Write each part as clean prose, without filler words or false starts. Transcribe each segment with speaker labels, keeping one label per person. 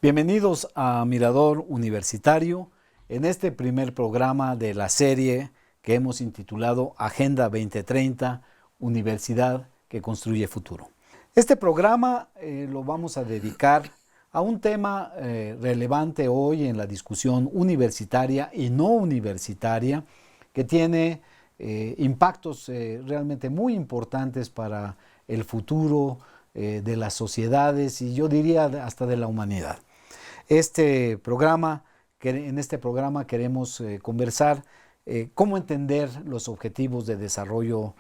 Speaker 1: Bienvenidos a Mirador Universitario en este primer programa de la serie que hemos intitulado Agenda 2030, Universidad que construye futuro. Este programa lo vamos a dedicar a un tema relevante hoy en la discusión universitaria y no universitaria que tiene impactos realmente muy importantes para el futuro de las sociedades y yo diría hasta de la humanidad. En este programa queremos conversar cómo entender los objetivos de desarrollo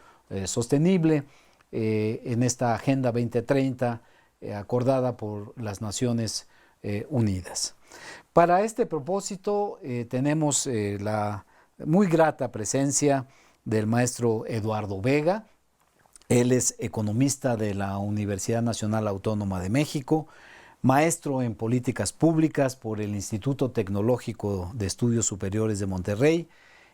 Speaker 1: sostenible en esta Agenda 2030 acordada por las Naciones Unidas. Para este propósito tenemos la muy grata presencia del maestro Eduardo Vega. Él es economista de la Universidad Nacional Autónoma de México, maestro en políticas públicas por el Instituto Tecnológico de Estudios Superiores de Monterrey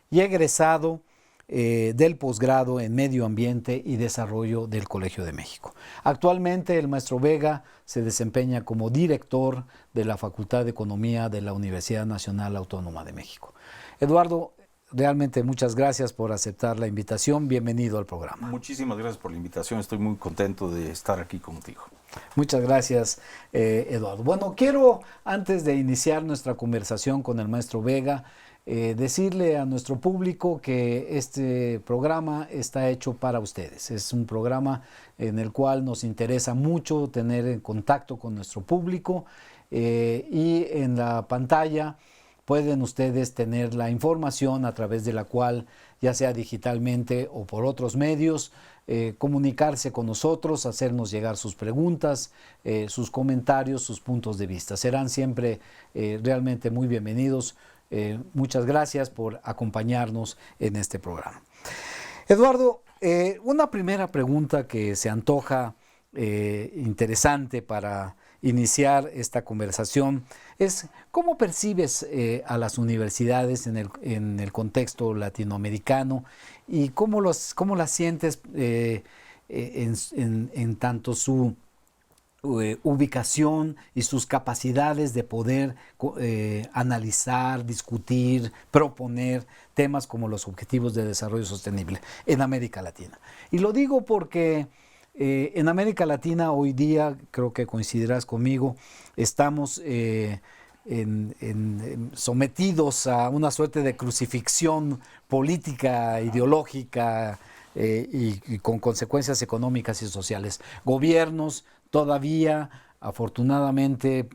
Speaker 1: y egresado del posgrado en Medio Ambiente y Desarrollo del Colegio de México. Actualmente el maestro Vega se desempeña como director de la Facultad de Economía de la Universidad Nacional Autónoma de México. Eduardo, realmente muchas gracias por aceptar la invitación. Bienvenido al programa.
Speaker 2: Muchísimas gracias por la invitación. Estoy muy contento de estar aquí contigo.
Speaker 1: Muchas gracias, Eduardo. Bueno, quiero, antes de iniciar nuestra conversación con el maestro Vega, decirle a nuestro público que este programa está hecho para ustedes. Es un programa en el cual nos interesa mucho tener en contacto con nuestro público y en la pantalla pueden ustedes tener la información a través de la cual, ya sea digitalmente o por otros medios, comunicarse con nosotros, hacernos llegar sus preguntas, sus comentarios, sus puntos de vista. Serán siempre realmente muy bienvenidos. Muchas gracias por acompañarnos en este programa. Eduardo, una primera pregunta que se antoja interesante para iniciar esta conversación es ¿cómo percibes a las universidades en el contexto latinoamericano y cómo las sientes en tanto su ubicación y sus capacidades de poder analizar, discutir, proponer temas como los Objetivos de Desarrollo Sostenible en América Latina? Y lo digo porque en América Latina hoy día, creo que coincidirás conmigo, estamos sometidos a una suerte de crucifixión política, ideológica y con consecuencias económicas y sociales. Gobiernos todavía, afortunadamente,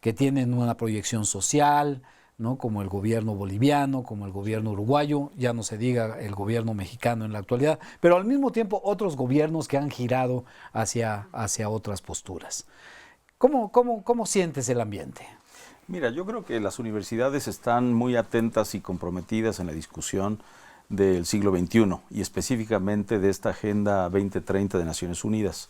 Speaker 1: que tienen una proyección social, ¿no? Como el gobierno boliviano, como el gobierno uruguayo, ya no se diga el gobierno mexicano en la actualidad, pero al mismo tiempo otros gobiernos que han girado hacia otras posturas. ¿Cómo sientes el ambiente?
Speaker 2: Mira, yo creo que las universidades están muy atentas y comprometidas en la discusión del siglo XXI y específicamente de esta Agenda 2030 de Naciones Unidas.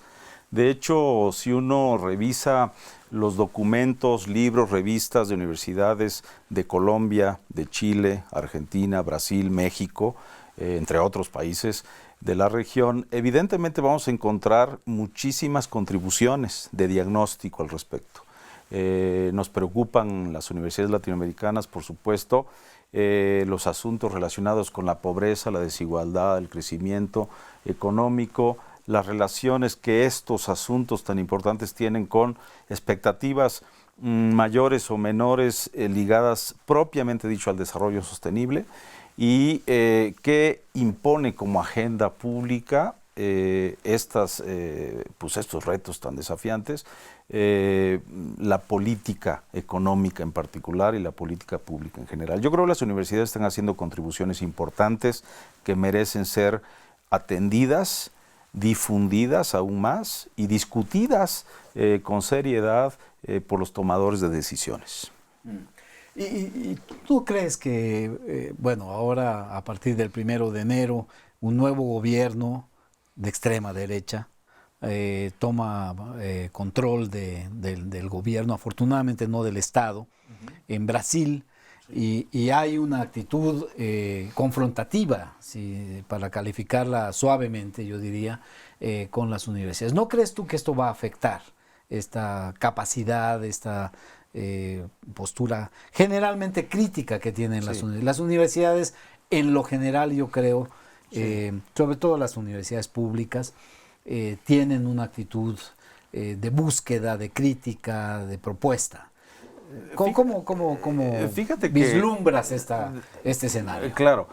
Speaker 2: De hecho, si uno revisa los documentos, libros, revistas de universidades de Colombia, de Chile, Argentina, Brasil, México, entre otros países de la región, evidentemente vamos a encontrar muchísimas contribuciones de diagnóstico al respecto. Nos preocupan las universidades latinoamericanas, por supuesto, los asuntos relacionados con la pobreza, la desigualdad, el crecimiento económico, las relaciones que estos asuntos tan importantes tienen con expectativas mayores o menores ligadas propiamente dicho al desarrollo sostenible y que impone como agenda pública estos retos tan desafiantes, la política económica en particular y la política pública en general. Yo creo que las universidades están haciendo contribuciones importantes que merecen ser atendidas, difundidas aún más y discutidas con seriedad por los tomadores de decisiones.
Speaker 1: ¿Y tú crees que, ahora a partir del 1 de enero, un nuevo gobierno de extrema derecha toma control del gobierno, afortunadamente no del Estado, en Brasil? Y hay una actitud confrontativa, para calificarla suavemente, yo diría, con las universidades. ¿No crees tú que esto va a afectar esta capacidad, esta postura generalmente crítica que tienen las universidades. En lo general, yo creo, sobre todo las universidades públicas, tienen una actitud de búsqueda, de crítica, de propuesta. ¿Cómo vislumbras este escenario?
Speaker 2: Claro.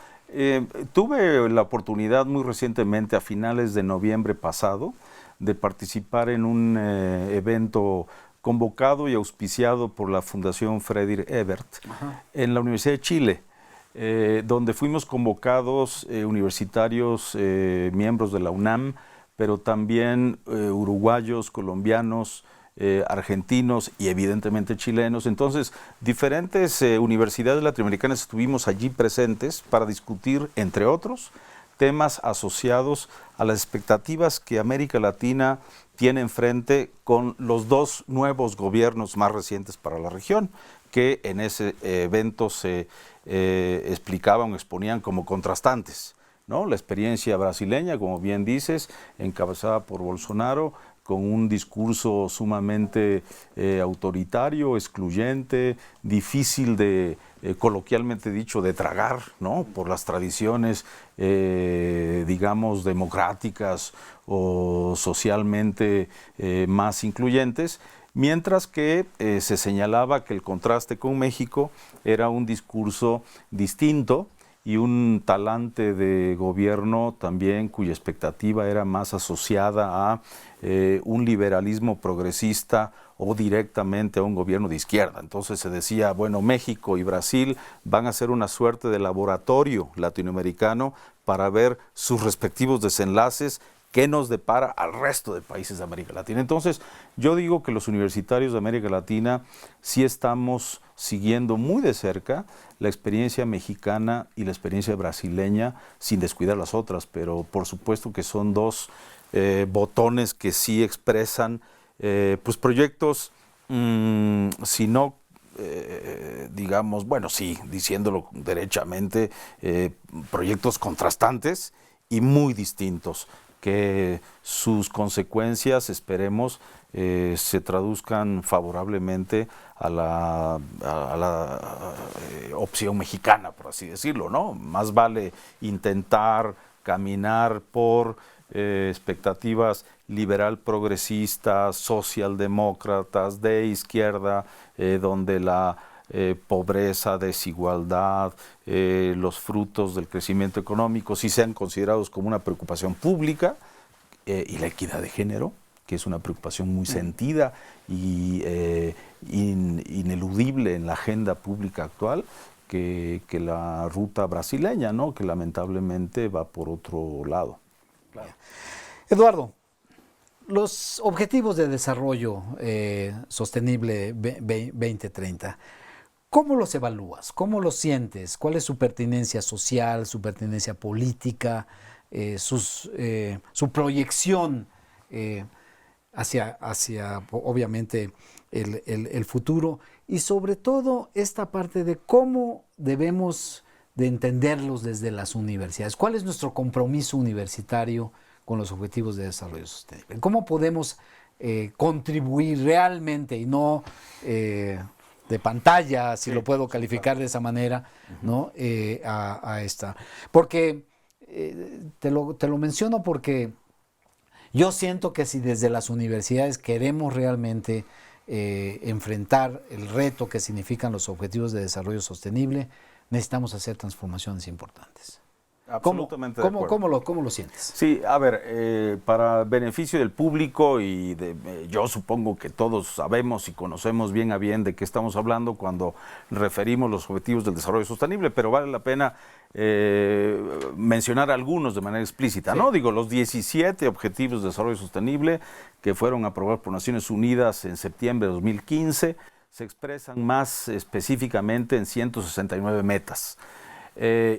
Speaker 2: Tuve la oportunidad muy recientemente, a finales de noviembre pasado, de participar en un evento convocado y auspiciado por la Fundación Friedrich Ebert en la Universidad de Chile, donde fuimos convocados universitarios, miembros de la UNAM, pero también uruguayos, colombianos, argentinos y evidentemente chilenos. Entonces, diferentes universidades latinoamericanas estuvimos allí presentes para discutir, entre otros, temas asociados a las expectativas que América Latina tiene enfrente con los dos nuevos gobiernos más recientes para la región, que en ese evento se explicaban o exponían como contrastantes, ¿no? La experiencia brasileña, como bien dices, encabezada por Bolsonaro, con un discurso sumamente autoritario, excluyente, difícil de, coloquialmente dicho, de tragar, ¿no? Por las tradiciones, digamos, democráticas o socialmente más incluyentes, mientras que se señalaba que el contraste con México era un discurso distinto y un talante de gobierno también cuya expectativa era más asociada a un liberalismo progresista o directamente a un gobierno de izquierda. Entonces se decía, bueno, México y Brasil van a ser una suerte de laboratorio latinoamericano para ver sus respectivos desenlaces, qué nos depara al resto de países de América Latina. Entonces, yo digo que los universitarios de América Latina sí estamos siguiendo muy de cerca la experiencia mexicana y la experiencia brasileña, sin descuidar las otras, pero por supuesto que son dos botones que sí expresan pues proyectos, si no digamos, bueno, sí, diciéndolo derechamente, proyectos contrastantes y muy distintos, que sus consecuencias, esperemos, se traduzcan favorablemente a la opción mexicana, por así decirlo, ¿no? Más vale intentar caminar por expectativas liberal progresistas, socialdemócratas, de izquierda, donde la pobreza, desigualdad, los frutos del crecimiento económico sí sean considerados como una preocupación pública, y la equidad de género, que es una preocupación muy sentida y ineludible en la agenda pública actual, que la ruta brasileña, ¿no? Que lamentablemente va por otro lado.
Speaker 1: Claro. Eduardo, los Objetivos de Desarrollo Sostenible 2030, ¿cómo los evalúas? ¿Cómo los sientes? ¿Cuál es su pertinencia social, su pertinencia política, su proyección hacia obviamente, el futuro? Y sobre todo esta parte de cómo debemos de entenderlos desde las universidades. ¿Cuál es nuestro compromiso universitario con los Objetivos de Desarrollo Sostenible? ¿Cómo podemos contribuir realmente y no de pantalla, si lo puedo calificar de esa manera, ¿no? A esta? Porque te lo menciono porque yo siento que si desde las universidades queremos realmente enfrentar el reto que significan los Objetivos de Desarrollo Sostenible, necesitamos hacer transformaciones importantes.
Speaker 2: Absolutamente
Speaker 1: ¿Cómo lo sientes?
Speaker 2: Sí, a ver, para beneficio del público y yo supongo que todos sabemos y conocemos bien a bien de qué estamos hablando cuando referimos los Objetivos del Desarrollo Sostenible, pero vale la pena mencionar algunos de manera explícita, ¿no? Digo, los 17 Objetivos de Desarrollo Sostenible que fueron aprobados por Naciones Unidas en septiembre de 2015 se expresan más específicamente en 169 metas.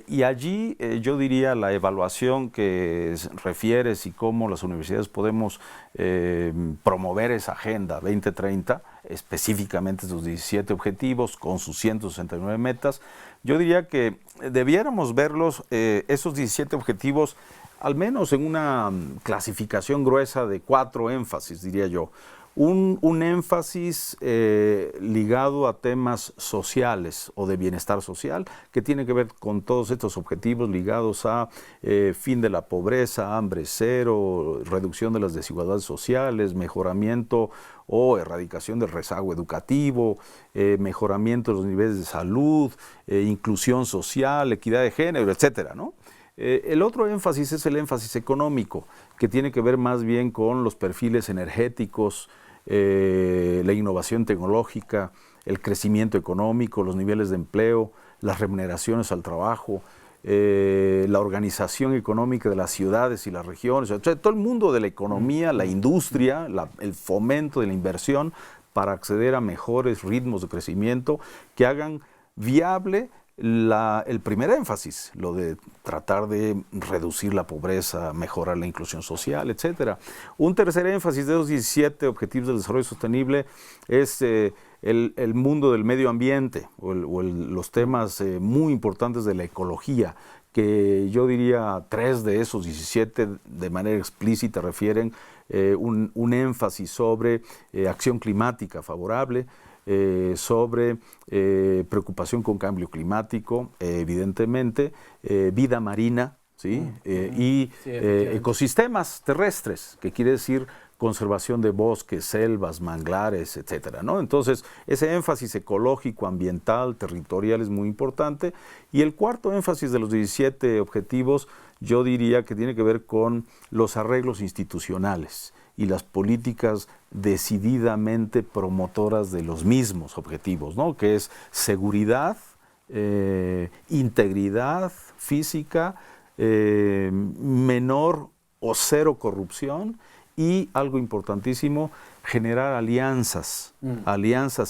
Speaker 2: Y allí yo diría la evaluación que refieres y cómo las universidades podemos promover esa Agenda 2030, específicamente esos 17 objetivos con sus 169 metas, yo diría que debiéramos verlos, esos 17 objetivos, al menos en una clasificación gruesa de 4 énfasis, diría yo. un énfasis ligado a temas sociales o de bienestar social, que tiene que ver con todos estos objetivos ligados a fin de la pobreza, hambre cero, reducción de las desigualdades sociales, mejoramiento o erradicación del rezago educativo, mejoramiento de los niveles de salud, inclusión social, equidad de género, etcétera, ¿no? El otro énfasis es el énfasis económico, que tiene que ver más bien con los perfiles energéticos, la innovación tecnológica, el crecimiento económico, los niveles de empleo, las remuneraciones al trabajo, la organización económica de las ciudades y las regiones, o sea, todo el mundo de la economía, la industria, el fomento de la inversión para acceder a mejores ritmos de crecimiento que hagan viable el primer énfasis, lo de tratar de reducir la pobreza, mejorar la inclusión social, etcétera. Un tercer énfasis de los 17 Objetivos del Desarrollo Sostenible es el mundo del medio ambiente los temas muy importantes de la ecología, que yo diría 3 de esos 17 de manera explícita refieren un énfasis sobre acción climática favorable, sobre preocupación con cambio climático, evidentemente, vida marina, ¿sí? Y ecosistemas terrestres, que quiere decir conservación de bosques, selvas, manglares, etcétera, ¿no? Entonces, ese énfasis ecológico, ambiental, territorial es muy importante. Y el cuarto énfasis de los 17 objetivos, yo diría que tiene que ver con los arreglos institucionales y las políticas decididamente promotoras de los mismos objetivos, ¿no? Que es seguridad, integridad física, menor o cero corrupción y, algo importantísimo, generar alianzas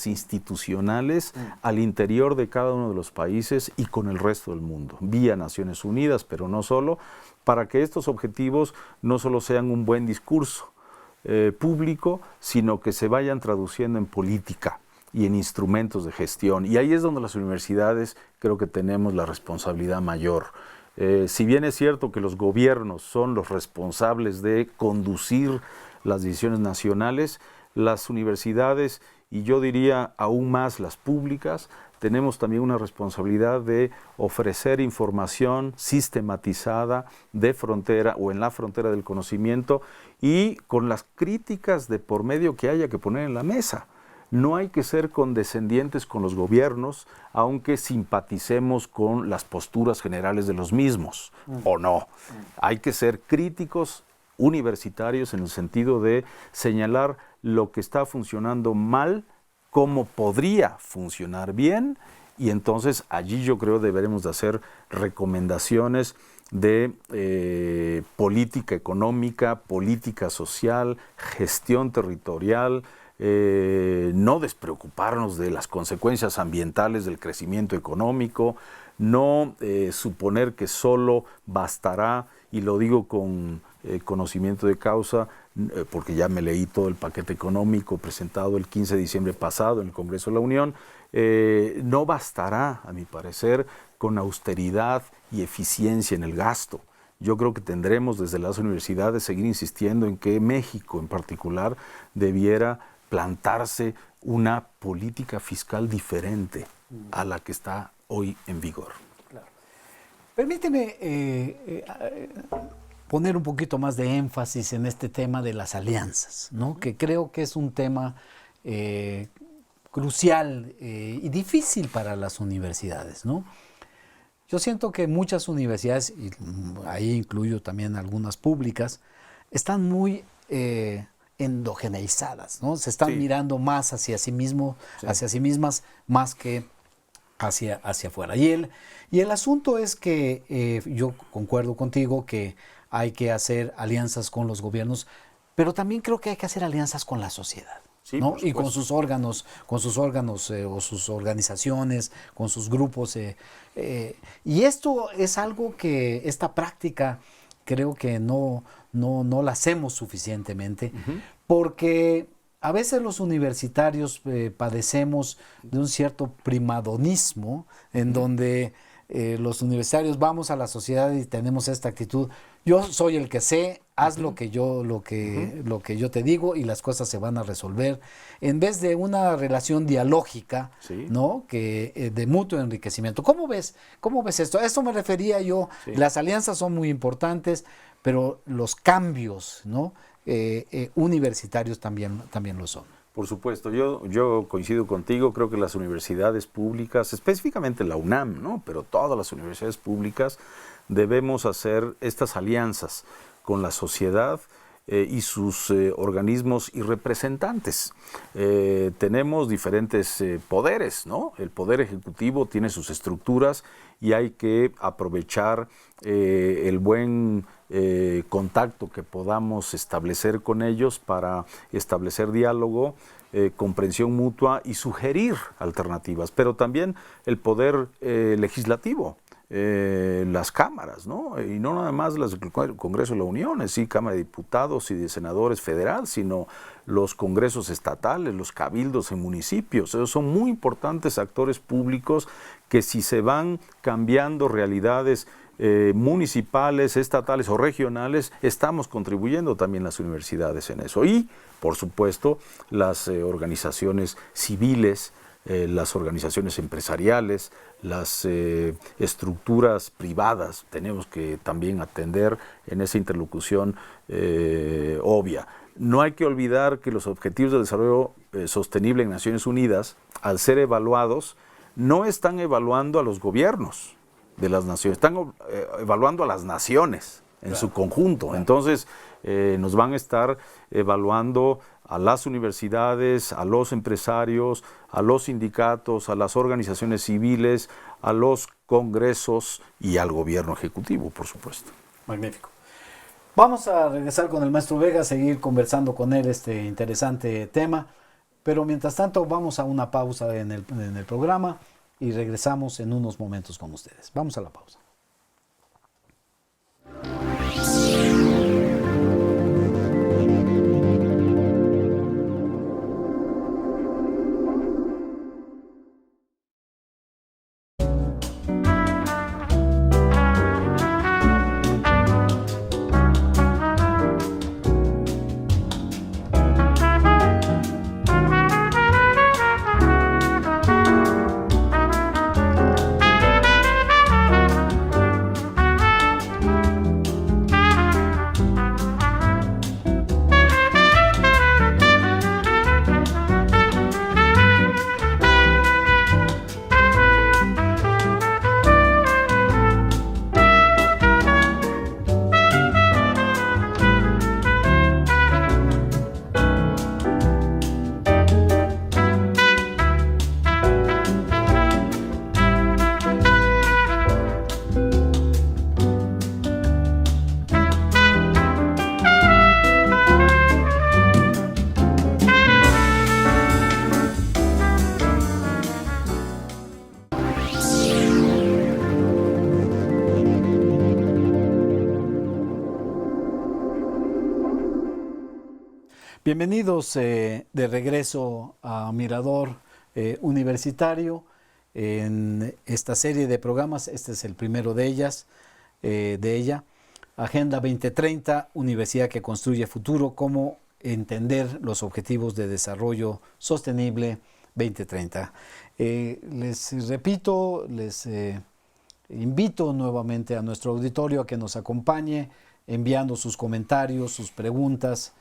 Speaker 2: institucionales al interior de cada uno de los países y con el resto del mundo, vía Naciones Unidas, pero no solo, para que estos objetivos no solo sean un buen discurso público, sino que se vayan traduciendo en política y en instrumentos de gestión. Y ahí es donde las universidades creo que tenemos la responsabilidad mayor. Si bien es cierto que los gobiernos son los responsables de conducir las decisiones nacionales, las universidades, y yo diría aún más las públicas, tenemos también una responsabilidad de ofrecer información sistematizada de frontera o en la frontera del conocimiento y con las críticas de por medio que haya que poner en la mesa. No hay que ser condescendientes con los gobiernos, aunque simpaticemos con las posturas generales de los mismos, o no. Hay que ser críticos universitarios en el sentido de señalar lo que está funcionando mal, cómo podría funcionar bien, y entonces allí yo creo deberemos de hacer recomendaciones de política económica, política social, gestión territorial, no despreocuparnos de las consecuencias ambientales del crecimiento económico, no suponer que solo bastará, y lo digo con conocimiento de causa, porque ya me leí todo el paquete económico presentado el 15 de diciembre pasado en el Congreso de la Unión, no bastará, a mi parecer, con austeridad y eficiencia en el gasto. Yo creo que tendremos desde las universidades seguir insistiendo en que México en particular debiera plantarse una política fiscal diferente a la que está hoy en vigor.
Speaker 1: Claro. Permíteme poner un poquito más de énfasis en este tema de las alianzas, ¿no? Que creo que es un tema crucial y difícil para las universidades, ¿no? Yo siento que muchas universidades, y ahí incluyo también algunas públicas, están muy endogeneizadas, ¿no? Se están mirando más hacia sí mismos, hacia sí mismas, más que hacia afuera. Y el asunto es que yo concuerdo contigo que hay que hacer alianzas con los gobiernos, pero también creo que hay que hacer alianzas con la sociedad. Sí, ¿no? Y con sus órganos o sus organizaciones, con sus grupos. Y esto es algo que esta práctica creo que no la hacemos suficientemente, porque a veces los universitarios padecemos de un cierto primadonismo en donde los universitarios vamos a la sociedad y tenemos esta actitud. Yo soy el que sé, haz lo que yo te digo y las cosas se van a resolver. En vez de una relación dialógica,
Speaker 2: Sí.
Speaker 1: ¿no? De mutuo enriquecimiento. ¿Cómo ves esto? A esto me refería yo.
Speaker 2: Sí.
Speaker 1: Las alianzas son muy importantes, pero los cambios, ¿no? Universitarios también lo son.
Speaker 2: Por supuesto, yo coincido contigo, creo que las universidades públicas, específicamente la UNAM, ¿no? Pero todas las universidades públicas debemos hacer estas alianzas con la sociedad y sus organismos y representantes. Tenemos diferentes poderes, ¿no? El Poder Ejecutivo tiene sus estructuras y hay que aprovechar el buen contacto que podamos establecer con ellos para establecer diálogo, comprensión mutua y sugerir alternativas. Pero también el Poder Legislativo. Las cámaras, ¿no? Y no nada más las del Congreso de la Unión, sí, Cámara de Diputados y de Senadores federal, sino los congresos estatales, los cabildos en municipios. Esos son muy importantes actores públicos que si se van cambiando realidades municipales, estatales o regionales, estamos contribuyendo también las universidades en eso. Y, por supuesto, las organizaciones civiles, las organizaciones empresariales, las estructuras privadas, tenemos que también atender en esa interlocución obvia. No hay que olvidar que los Objetivos de Desarrollo Sostenible en Naciones Unidas, al ser evaluados, no están evaluando a los gobiernos de las naciones, están evaluando a las naciones en su conjunto. Entonces, nos van a estar evaluando a las universidades, a los empresarios, a los sindicatos, a las organizaciones civiles, a los congresos y al gobierno ejecutivo, por supuesto.
Speaker 1: Magnífico. Vamos a regresar con el maestro Vega, a seguir conversando con él este interesante tema, pero mientras tanto vamos a una pausa en el programa y regresamos en unos momentos con ustedes. Vamos a la pausa. Bienvenidos de regreso a Mirador Universitario en esta serie de programas. Este es el primero de ella. Agenda 2030, Universidad que construye futuro, cómo entender los objetivos de desarrollo sostenible 2030. Les repito, les invito nuevamente a nuestro auditorio a que nos acompañe enviando sus comentarios, sus preguntas,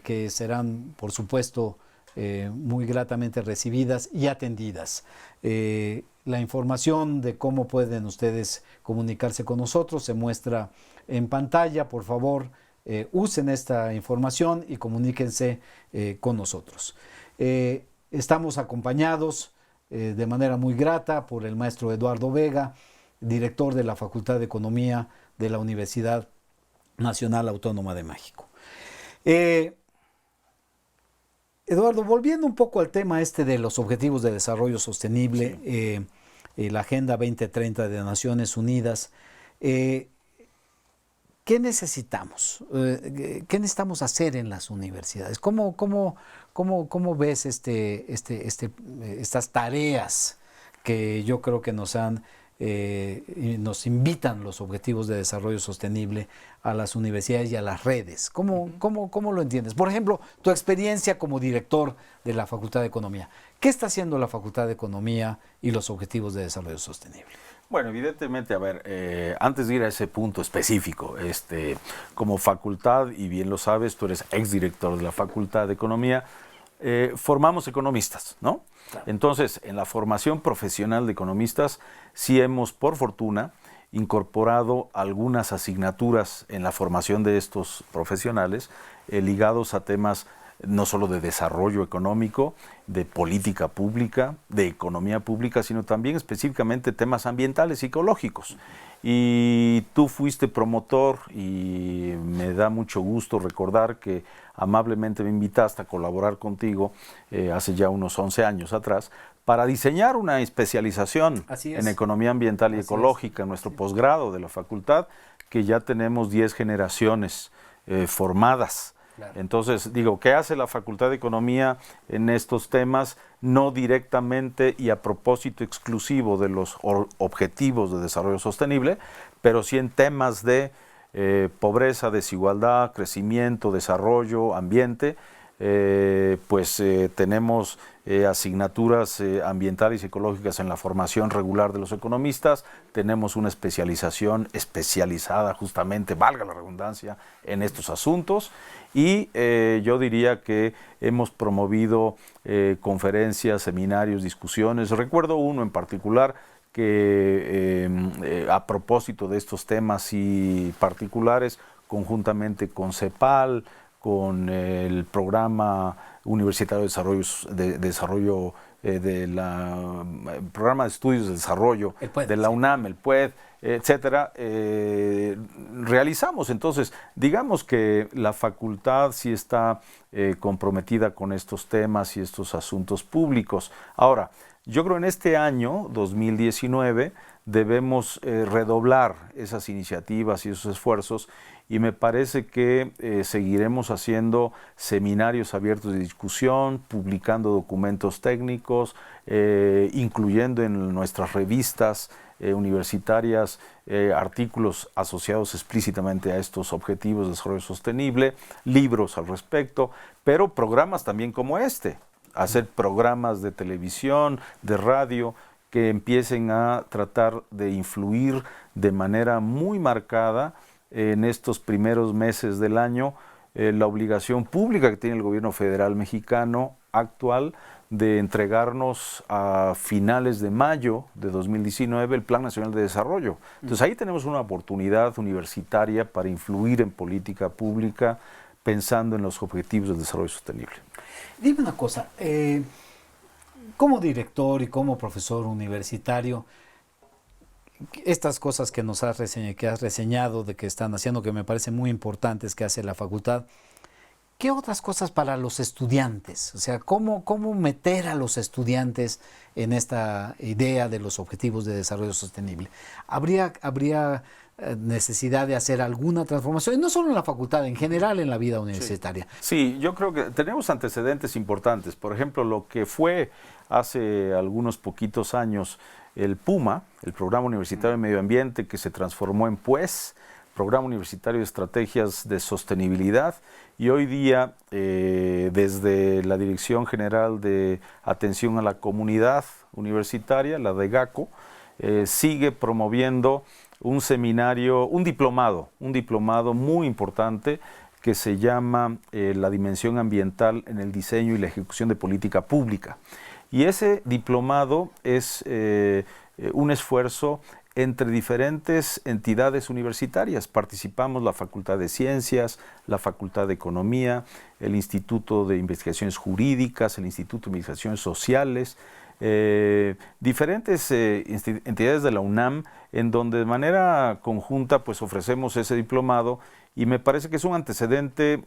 Speaker 1: que serán, por supuesto, muy gratamente recibidas y atendidas. La información de cómo pueden ustedes comunicarse con nosotros se muestra en pantalla. Por favor, usen esta información y comuníquense con nosotros. Estamos acompañados de manera muy grata por el maestro Eduardo Vega, director de la Facultad de Economía de la Universidad Nacional Autónoma de México. Eduardo, volviendo un poco al tema de los Objetivos de Desarrollo Sostenible, sí, la Agenda 2030 de Naciones Unidas, ¿qué necesitamos? ¿Qué necesitamos hacer en las universidades? ¿Cómo ves estas tareas que yo creo que nos han y nos invitan los Objetivos de Desarrollo Sostenible a las universidades y a las redes. ¿Cómo lo entiendes? Por ejemplo, tu experiencia como director de la Facultad de Economía. ¿Qué está haciendo la Facultad de Economía y los Objetivos de Desarrollo Sostenible?
Speaker 2: Bueno, evidentemente, a ver, antes de ir a ese punto específico, como facultad, y bien lo sabes, tú eres exdirector de la Facultad de Economía, formamos economistas, ¿no? Claro. Entonces, en la formación profesional de economistas, sí hemos, por fortuna, incorporado algunas asignaturas en la formación de estos profesionales ligados a temas no solo de desarrollo económico, de política pública, de economía pública, sino también específicamente temas ambientales y ecológicos. Y tú fuiste promotor y me da mucho gusto recordar que amablemente me invitaste a colaborar contigo hace ya unos 11 años atrás para diseñar una especialización en economía ambiental y ecológica, en nuestro posgrado de la facultad, que ya tenemos 10 generaciones formadas. Claro. Entonces, digo, ¿qué hace la Facultad de Economía en estos temas? No directamente y a propósito exclusivo de los objetivos de desarrollo sostenible, pero sí en temas de pobreza, desigualdad, crecimiento, desarrollo, ambiente. Tenemos asignaturas ambientales y ecológicas en la formación regular de los economistas, tenemos una especialización especializada justamente, valga la redundancia, en estos asuntos y yo diría que hemos promovido conferencias, seminarios, discusiones. Recuerdo uno en particular que a propósito de estos temas y particulares, conjuntamente con CEPAL, con el Programa Universitario de Desarrollo, Programa de Estudios de Desarrollo de la UNAM, el PUED, etcétera, realizamos. Entonces, digamos que la facultad sí está comprometida con estos temas y estos asuntos públicos. Ahora, yo creo en este año, 2019, debemos redoblar esas iniciativas y esos esfuerzos y me parece que seguiremos haciendo seminarios abiertos de discusión, publicando documentos técnicos, incluyendo en nuestras revistas universitarias artículos asociados explícitamente a estos objetivos de desarrollo sostenible, libros al respecto, pero programas también como este, hacer programas de televisión, de radio, que empiecen a tratar de influir de manera muy marcada en estos primeros meses del año la obligación pública que tiene el gobierno federal mexicano actual de entregarnos a finales de mayo de 2019 el Plan Nacional de Desarrollo. Entonces ahí tenemos una oportunidad universitaria para influir en política pública pensando en los objetivos del desarrollo sostenible.
Speaker 1: Dime una cosa, como director y como profesor universitario, estas cosas que nos has reseñado de que están haciendo, que me parecen muy importantes que hace la facultad, ¿qué otras cosas para los estudiantes? O sea, ¿cómo meter a los estudiantes en esta idea de los objetivos de desarrollo sostenible? ¿Habría necesidad de hacer alguna transformación? Y no solo en la facultad, en general en la vida universitaria.
Speaker 2: Sí, yo creo que tenemos antecedentes importantes. Por ejemplo, lo que fue hace algunos poquitos años el PUMA, el Programa Universitario de Medio Ambiente, que se transformó en PUES, Programa Universitario de Estrategias de Sostenibilidad, y hoy día desde la Dirección General de Atención a la Comunidad Universitaria, la DEGACO, sigue promoviendo un seminario, un diplomado muy importante que se llama la dimensión ambiental en el diseño y la ejecución de política pública. Y ese diplomado es un esfuerzo entre diferentes entidades universitarias. Participamos la Facultad de Ciencias, la Facultad de Economía, el Instituto de Investigaciones Jurídicas, el Instituto de Investigaciones Sociales, diferentes entidades de la UNAM, en donde de manera conjunta pues ofrecemos ese diplomado y me parece que es un antecedente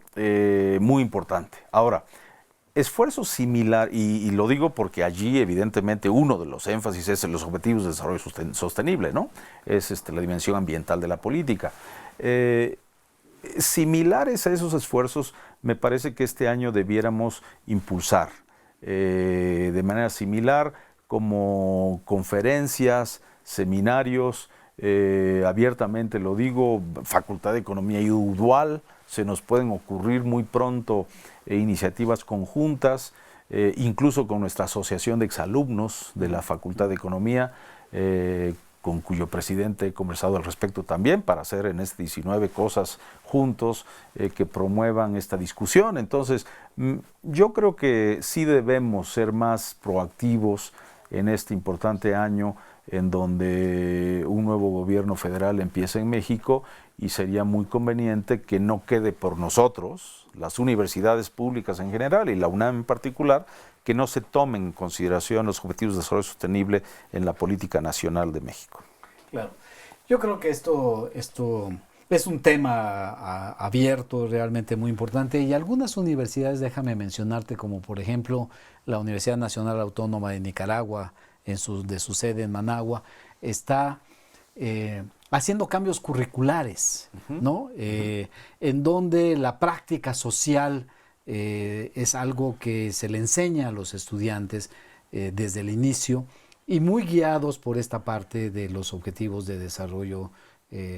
Speaker 2: muy importante. Ahora, esfuerzo similar, y lo digo porque allí evidentemente uno de los énfasis es en los objetivos de desarrollo sostenible, ¿no? Es la dimensión ambiental de la política. Similares a esos esfuerzos me parece que este año debiéramos impulsar de manera similar como conferencias, seminarios, abiertamente lo digo, Facultad de Economía y Dual, se nos pueden ocurrir muy pronto iniciativas conjuntas, incluso con nuestra asociación de exalumnos de la Facultad de Economía, con cuyo presidente he conversado al respecto también, para hacer en este 19 cosas juntos que promuevan esta discusión. Entonces, yo creo que sí debemos ser más proactivos en este importante año en donde un nuevo gobierno federal empieza en México, y sería muy conveniente que no quede por nosotros, las universidades públicas en general y la UNAM en particular, que no se tomen en consideración los objetivos de desarrollo sostenible en la política nacional de México.
Speaker 1: Claro. Yo creo que esto es un tema abierto, realmente muy importante, y algunas universidades, déjame mencionarte, como por ejemplo la Universidad Nacional Autónoma de Nicaragua, de su sede en Managua, está haciendo cambios curriculares, ¿no? En donde la práctica social es algo que se le enseña a los estudiantes desde el inicio, y muy guiados por esta parte de los objetivos de desarrollo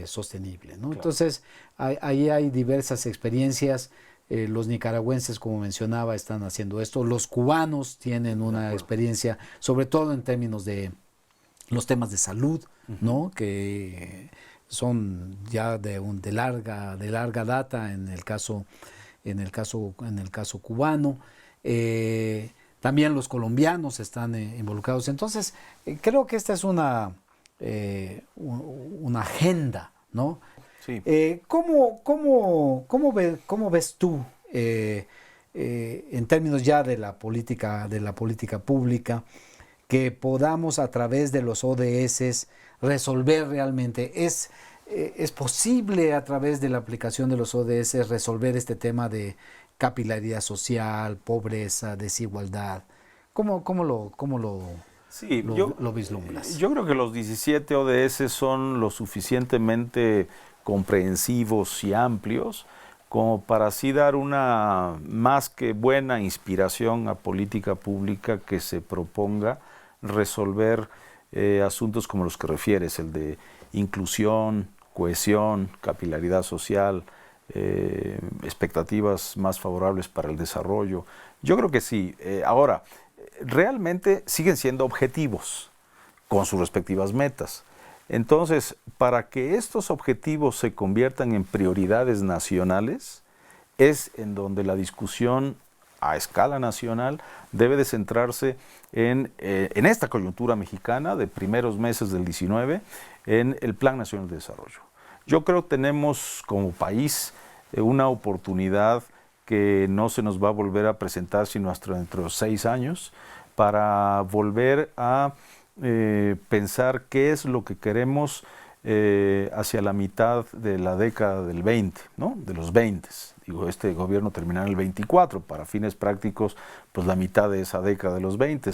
Speaker 1: sostenible, ¿no? Claro. Entonces, ahí hay diversas experiencias. Los nicaragüenses, como mencionaba, están haciendo esto. Los cubanos tienen una experiencia, sobre todo en términos de los temas de salud, ¿no? Que son ya de larga data en el caso cubano. También los colombianos están involucrados. Entonces, creo que esta es una agenda, ¿no? Sí. ¿Cómo ves tú, en términos ya de la política pública, que podamos a través de los ODS resolver realmente? ¿Es posible a través de la aplicación de los ODS resolver este tema de capilaridad social, pobreza, desigualdad? ¿Cómo lo vislumbras?
Speaker 2: Yo creo que los 17 ODS son lo suficientemente comprensivos y amplios como para así dar una más que buena inspiración a política pública que se proponga resolver asuntos como los que refieres, el de inclusión, cohesión, capilaridad social, expectativas más favorables para el desarrollo. Yo creo que sí. Ahora, realmente siguen siendo objetivos con sus respectivas metas. Entonces, para que estos objetivos se conviertan en prioridades nacionales, es en donde la discusión a escala nacional debe de centrarse en esta coyuntura mexicana de primeros meses del 19, en el Plan Nacional de Desarrollo. Yo creo que tenemos como país una oportunidad que no se nos va a volver a presentar sino hasta dentro de 6 años, para volver a pensar qué es lo que queremos hacia la mitad de la década del 20, ¿no? De los 20. Digo, este gobierno terminará en el 24, para fines prácticos, pues la mitad de esa década de los 20.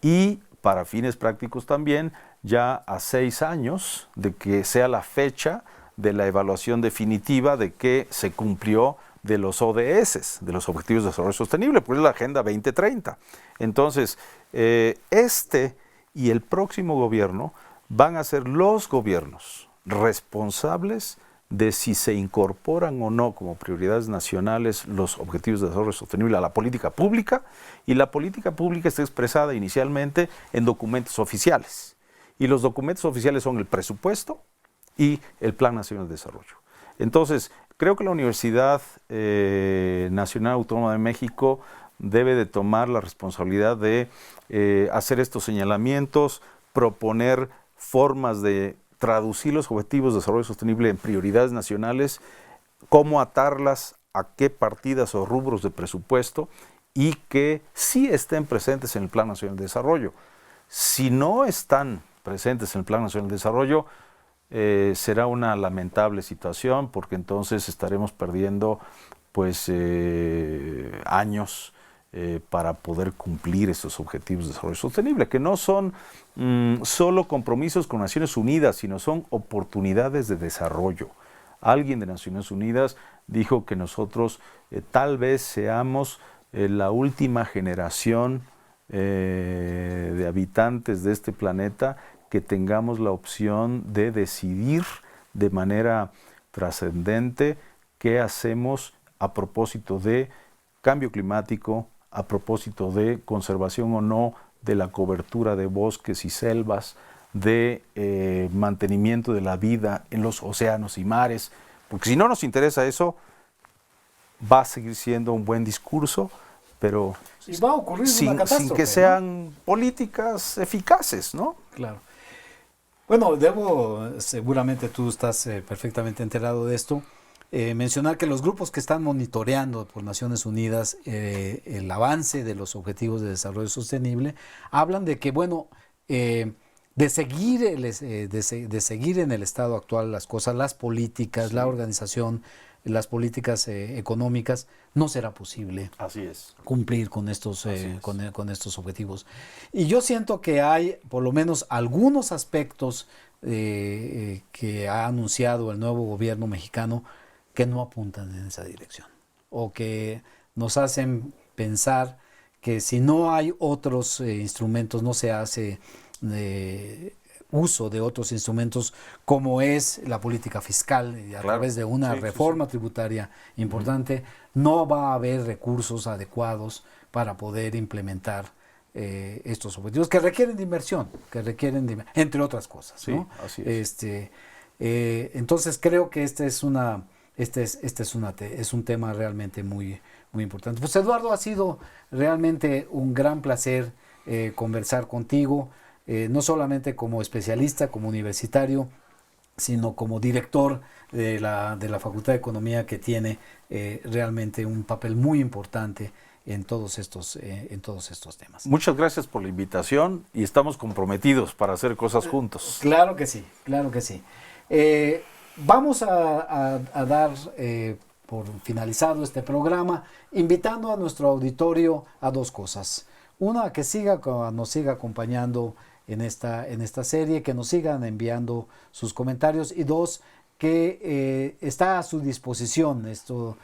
Speaker 2: Y para fines prácticos también, ya a 6 años de que sea la fecha de la evaluación definitiva de que se cumplió de los ODS, de los Objetivos de Desarrollo Sostenible, pues es la Agenda 2030. Entonces, este y el próximo gobierno van a ser los gobiernos responsables de si se incorporan o no como prioridades nacionales los Objetivos de Desarrollo Sostenible a la política pública, y la política pública está expresada inicialmente en documentos oficiales. Y los documentos oficiales son el presupuesto y el Plan Nacional de Desarrollo. Entonces, creo que la Universidad Nacional Autónoma de México debe de tomar la responsabilidad de hacer estos señalamientos, proponer formas de traducir los objetivos de desarrollo sostenible en prioridades nacionales, cómo atarlas a qué partidas o rubros de presupuesto, y que sí estén presentes en el Plan Nacional de Desarrollo. Si no están presentes en el Plan Nacional de Desarrollo, será una lamentable situación, porque entonces estaremos perdiendo pues años para poder cumplir estos objetivos de desarrollo sostenible, que no son solo compromisos con Naciones Unidas, sino son oportunidades de desarrollo. Alguien de Naciones Unidas dijo que nosotros tal vez seamos la última generación de habitantes de este planeta que tengamos la opción de decidir de manera trascendente qué hacemos a propósito de cambio climático, a propósito de conservación o no de la cobertura de bosques y selvas, de mantenimiento de la vida en los océanos y mares, porque si no nos interesa eso, va a seguir siendo un buen discurso, pero
Speaker 1: y va a ocurrir una
Speaker 2: sin
Speaker 1: catástrofe,
Speaker 2: que sean políticas eficaces, ¿no?
Speaker 1: Claro. Bueno, seguramente tú estás perfectamente enterado de esto, mencionar que los grupos que están monitoreando por Naciones Unidas el avance de los Objetivos de Desarrollo Sostenible hablan de que, bueno, de seguir en el estado actual las cosas, las políticas, sí, la organización, las políticas económicas, no será posible.
Speaker 2: Así es.
Speaker 1: Cumplir con estos objetivos. Y yo siento que hay por lo menos algunos aspectos que ha anunciado el nuevo gobierno mexicano que no apuntan en esa dirección, o que nos hacen pensar que si no hay otros instrumentos, no se hace uso de otros instrumentos como es la política fiscal y a través de una reforma tributaria importante, no va a haber recursos adecuados para poder implementar estos objetivos que requieren de inversión, entre otras cosas, ¿no?
Speaker 2: Así es.
Speaker 1: Entonces creo que este es un tema realmente muy, muy importante. Pues Eduardo, ha sido realmente un gran placer conversar contigo. No solamente como especialista, como universitario, sino como director de la Facultad de Economía, que tiene realmente un papel muy importante en todos estos temas.
Speaker 2: Muchas gracias por la invitación y estamos comprometidos para hacer cosas juntos.
Speaker 1: Claro que sí, claro que sí. Vamos a dar por finalizado este programa, invitando a nuestro auditorio a dos cosas. Una, que nos siga acompañando en esta serie, que nos sigan enviando sus comentarios, y dos, que está a su disposición, esto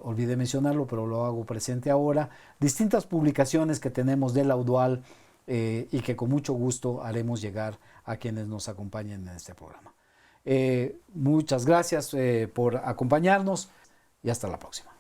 Speaker 1: olvidé mencionarlo, pero lo hago presente ahora, distintas publicaciones que tenemos de la UDUAL y que con mucho gusto haremos llegar a quienes nos acompañen en este programa. Muchas gracias por acompañarnos y hasta la próxima.